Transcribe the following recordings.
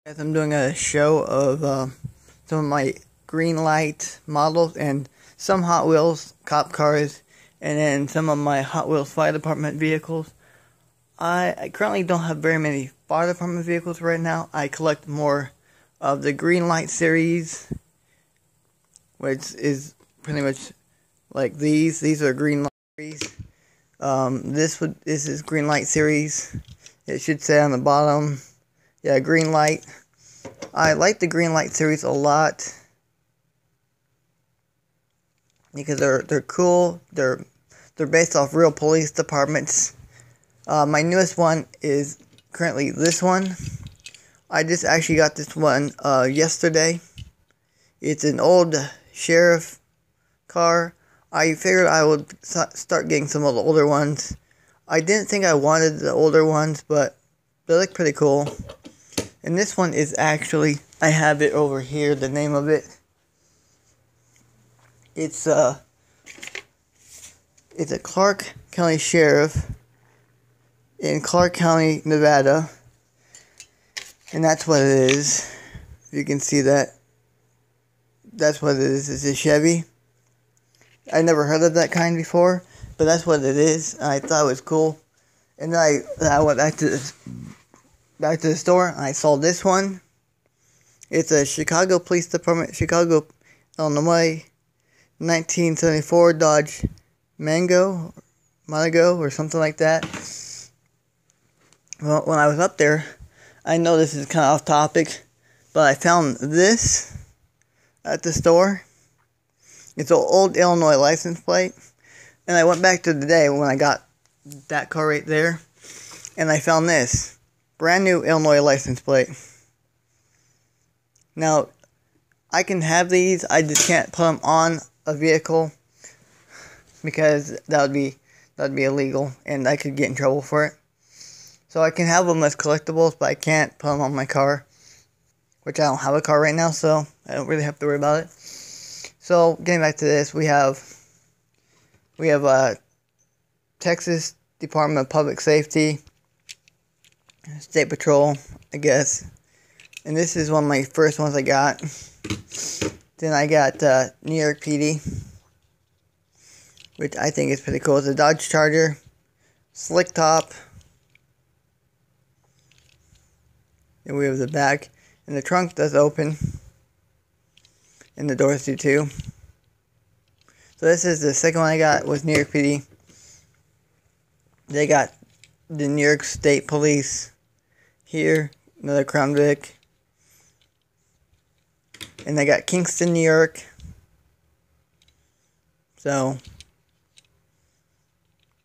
As I'm doing a show of some of my green light models and some Hot Wheels cop cars, and then some of my Hot Wheels fire department vehicles. I currently don't have very many fire department vehicles right now. I collect more of the green light series, which is pretty much like these. These are green light series. This is green light series. It should say on the bottom. Yeah, green light. I like the green light series a lot because they're cool. They're based off real police departments. My newest one is currently this one. I just actually got this one yesterday. It's an old sheriff car. I figured I would start getting some of the older ones. I didn't think I wanted the older ones, but they look pretty cool. And this one is actually, I have it over here, the name of it. It's a Clark County Sheriff in Clark County, Nevada. And that's what it is. You can see that. That's what it is. It's a Chevy. I never heard of that kind before, but that's what it is. I thought it was cool. And then I went back to the store and I saw this one. It's a Chicago Police Department, Chicago, Illinois, 1974 Dodge Mango or something like that. Well, when I was up there, I know this is kind of off topic, but I found this at the store. It's an old Illinois license plate. And I went back to the day when I got that car right there, and I found this. Brand new Illinois license plate. Now, I can have these, I just can't put them on a vehicle because that would be illegal and I could get in trouble for it. So I can have them as collectibles, but I can't put them on my car, which I don't have a car right now, so I don't really have to worry about it. So getting back to this, we have Texas Department of Public Safety, State Patrol, I guess. And this is one of my first ones I got. Then I got New York PD, which I think is pretty cool. It's a Dodge Charger, slick top. And we have the back, and the trunk does open, and the doors do too. So this is the second one I got with New York PD. They got the New York State Police here, another Crown Vic. And they got Kingston, New York. So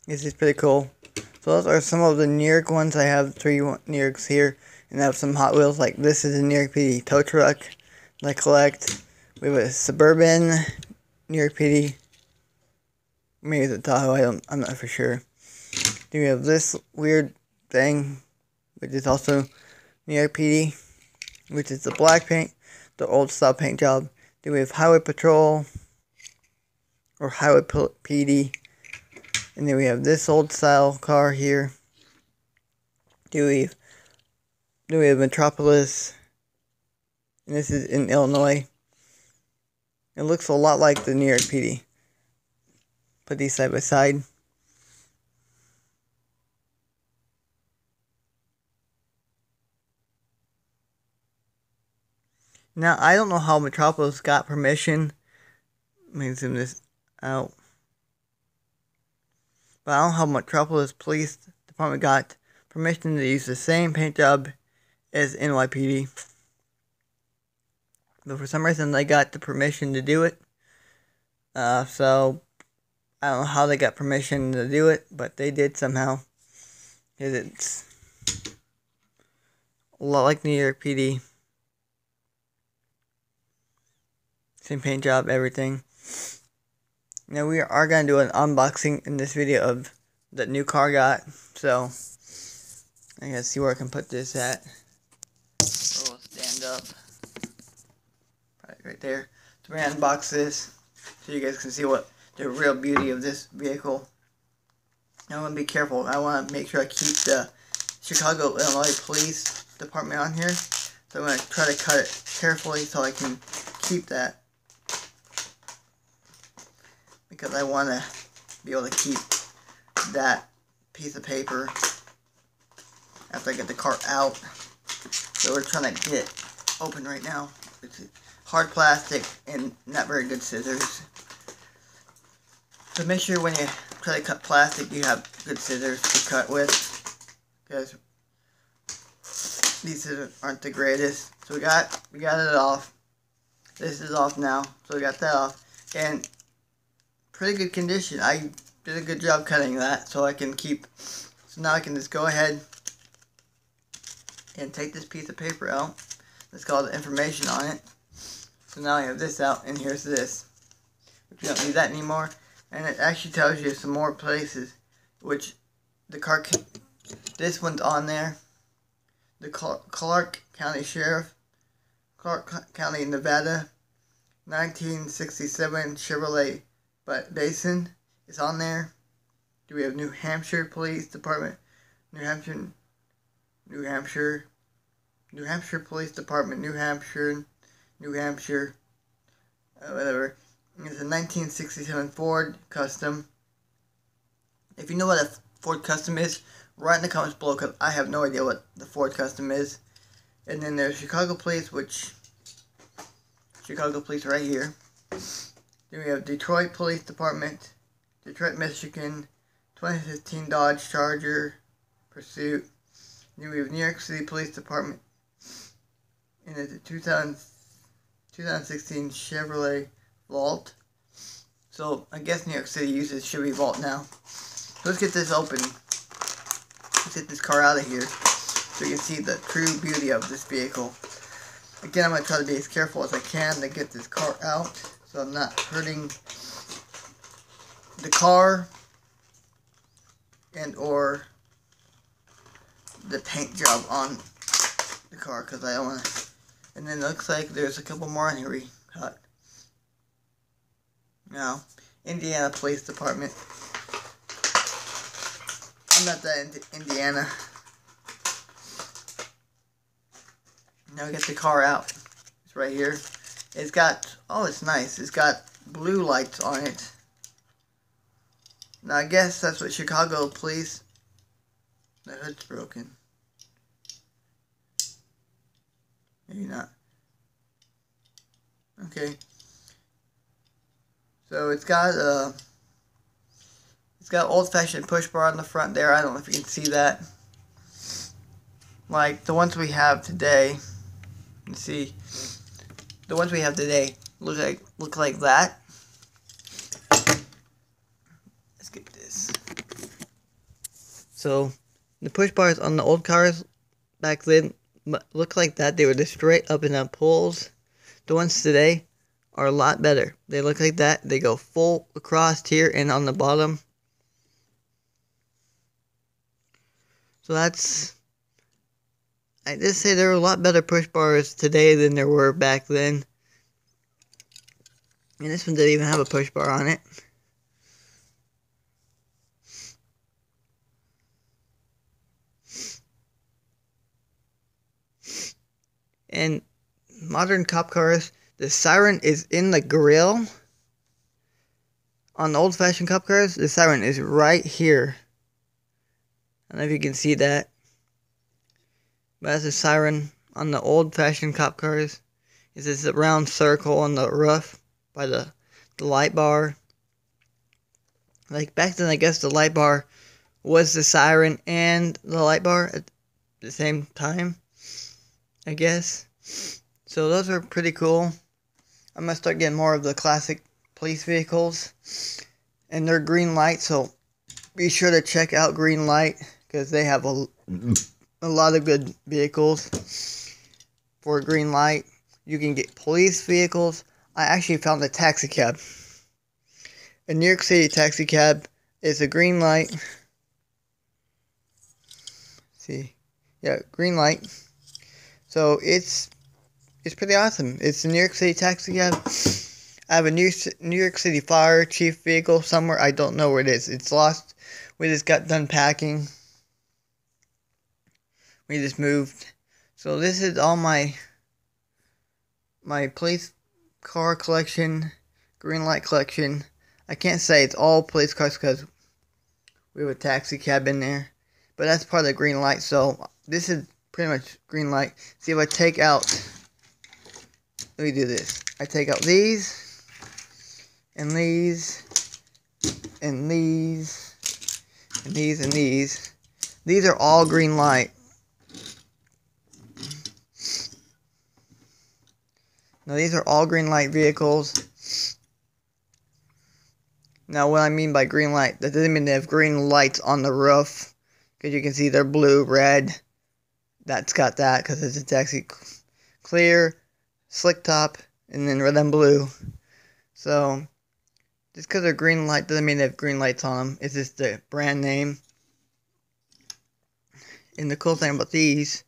this is pretty cool. So those are some of the New York ones. I have 3 New Yorks here. And I have some Hot Wheels, like this is a New York PD tow truck that I collect. We have a Suburban New York PD. Maybe it's a Tahoe, I'm not for sure. Then we have this weird thing, which is also New York PD, which is the black paint, the old style paint job. Then we have Highway Patrol, or Highway PD. And then we have this old style car here. Then we have Metropolis, and this is in Illinois. It looks a lot like the New York PD. Put these side by side. Now, I don't know how Metropolis got permission. Let me zoom this out. But I don't know how Metropolis Police Department got permission to use the same paint job as NYPD. But for some reason, they got the permission to do it. So, I don't know how they got permission to do it, but they did somehow. Because it's a lot like New York PD. Same paint job, everything. Now we are going to do an unboxing in this video of the new car I got. So, I gotta see where I can put this at. So we'll stand up. Right there. So we're going to unbox this so you guys can see what the real beauty of this vehicle. Now I want to be careful. I want to make sure I keep the Chicago, Illinois Police Department on here. So I'm going to try to cut it carefully so I can keep that. Because I want to be able to keep that piece of paper after I get the car out. So we're trying to get it open right now. It's hard plastic and not very good scissors. So make sure when you try to cut plastic you have good scissors to cut with, because these scissors aren't the greatest. So we got it off. This is off now. So we got that off. And pretty good condition. I did a good job cutting that so I can keep. So now I can just go ahead and take this piece of paper out. Let's call the information on it. So now I have this out, and here's this. If you don't need that anymore. And it actually tells you some more places, which the car can, this one's on there. The Clark County Sheriff, Clark County, Nevada, 1967 Chevrolet Basin is on there. Do we have New Hampshire Police Department, New Hampshire Police Department, New Hampshire, whatever. It's a 1967 Ford Custom. If you know what a Ford Custom is, write in the comments below, because I have no idea what the Ford Custom is. And then there's Chicago Police, Chicago Police right here. Then we have Detroit Police Department, Detroit, Michigan, 2015 Dodge Charger Pursuit. Then we have New York City Police Department, and it's a 2016 Chevrolet Volt. So I guess New York City uses Chevy Volt now. So let's get this open. Let's get this car out of here so you can see the true beauty of this vehicle. Again, I'm going to try to be as careful as I can to get this car out so I'm not hurting the car and or the paint job on the car, because I don't want to. And then it looks like there's a couple more in here we cut. Now, Indiana Police Department. I'm not that into Indiana. Now we get the car out. It's right here. It's got, oh, it's nice. It's got blue lights on it. Now I guess that's what Chicago Police. The hood's broken. Maybe not. Okay. So it's got old-fashioned push bar on the front there. I don't know if you can see that. Like the ones we have today. Let's see. The ones we have today look like that. Let's get this. So the push bars on the old cars back then look like that. They were just straight up and down pulls. The ones today are a lot better. They look like that. They go full across here and on the bottom. So that's, I just say there are a lot better push bars today than there were back then. And this one didn't even have a push bar on it. And modern cop cars, the siren is in the grill. On the old-fashioned cop cars, the siren is right here. I don't know if you can see that. But that's a siren on the old-fashioned cop cars. It's this round circle on the roof by the light bar. Like back then, I guess the light bar was the siren and the light bar at the same time, I guess. So those are pretty cool. I'm going to start getting more of the classic police vehicles. And they're green light, so be sure to check out Green Light, because they have a lot of good vehicles for Green Light. You can get police vehicles. I actually found a taxi cab. A New York City taxi cab is a Green Light. See, yeah, Green Light. So it's pretty awesome. It's a New York City taxi cab. I have a New York City Fire Chief vehicle somewhere. I don't know where it is. It's lost. We just got done packing. We just moved. So this is all my police car collection, green light collection. I can't say it's all police cars because we have a taxi cab in there, but that's part of the green light. So this is pretty much green light. See, if I take out, let me do this. I take out these, and these, and these, and these, and these. These are all green light. Now these are all green light vehicles. Now what I mean by green light, that doesn't mean they have green lights on the roof. Because you can see they're blue, red. That's got that because it's a taxi. Clear, slick top, and then red and blue. So, just because they're green light doesn't mean they have green lights on them. It's just the brand name. And the cool thing about these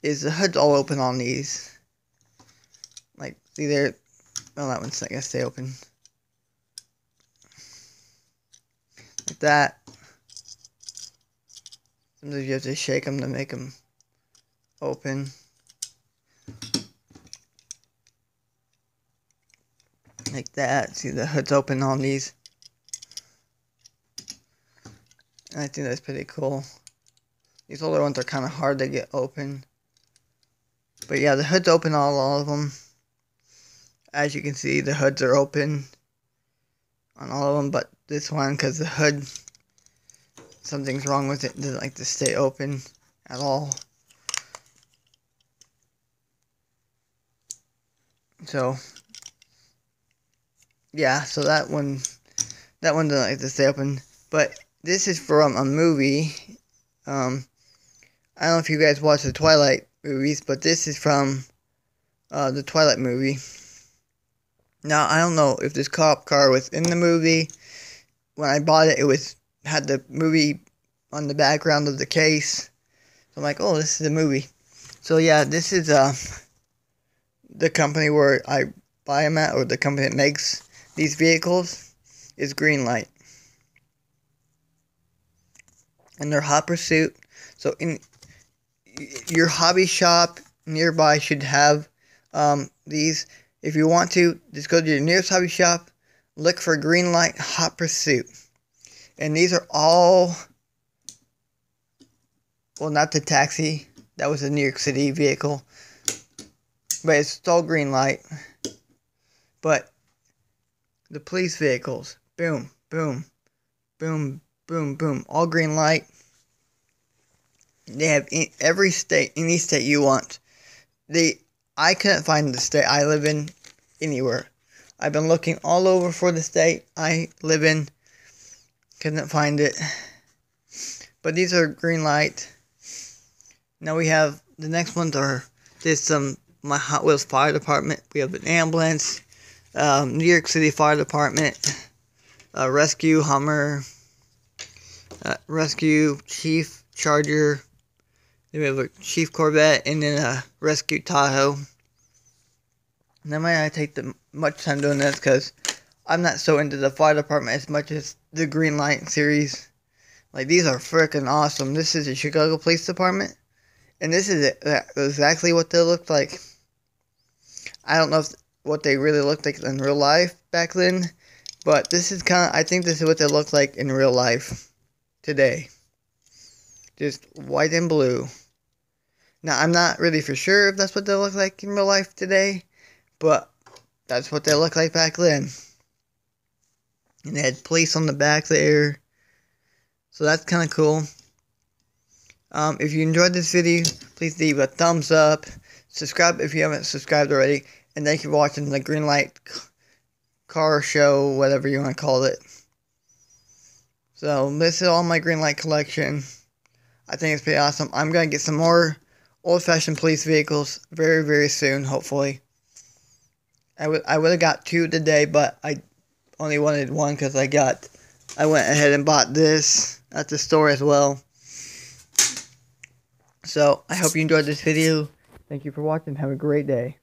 is the hood's all open on these. Like, see there, well, that one's not going to stay open. Like that. Sometimes you have to shake them to make them open. Like that. See, the hood's open on these. And I think that's pretty cool. These older ones are kind of hard to get open. But yeah, the hood's open on all of them. As you can see, the hoods are open on all of them, but this one, because the hood, something's wrong with it, it doesn't like to stay open at all. So, yeah, so that one doesn't like to stay open. But this is from a movie. I don't know if you guys watch the Twilight movies, but this is from the Twilight movie. Now, I don't know if this cop car was in the movie. When I bought it, it had the movie on the background of the case. So I'm like, oh, this is a movie. So yeah, this is the company where I buy them at, or the company that makes these vehicles, is Greenlight. And they're hot pursuit. So in your hobby shop nearby should have these. If you want to, just go to your nearest hobby shop, look for Greenlight Hot Pursuit. And these are all, well, not the taxi, that was a New York City vehicle, but it's all Greenlight. But the police vehicles, boom, boom, boom, boom, boom, all Greenlight. They have every state, any state you want. I couldn't find the state I live in anywhere. I've been looking all over for the state I live in. Couldn't find it. But these are Greenlight. Now we have, the next ones are just my Hot Wheels Fire Department. We have an ambulance, New York City Fire Department, Rescue Hummer, Rescue Chief Charger. Then we have a Chief Corvette, and then a Rescue Tahoe. And I might not take much time doing this because I'm not so into the fire department as much as the Greenlight series. Like, these are freaking awesome. This is the Chicago Police Department, and this is exactly what they looked like. I don't know what they really looked like in real life back then, but this is I think this is what they look like in real life today. Just white and blue. Now, I'm not really for sure if that's what they look like in real life today, but that's what they look like back then. And they had police on the back there. So that's kind of cool. If you enjoyed this video, please leave a thumbs up. Subscribe if you haven't subscribed already. And thank you for watching the Greenlight car show, whatever you want to call it. So this is all my Greenlight collection. I think it's pretty awesome. I'm going to get some more old-fashioned police vehicles very, very soon, hopefully. I would have got 2 today, but I only wanted 1 because I went ahead and bought this at the store as well. So, I hope you enjoyed this video. Thank you for watching. Have a great day.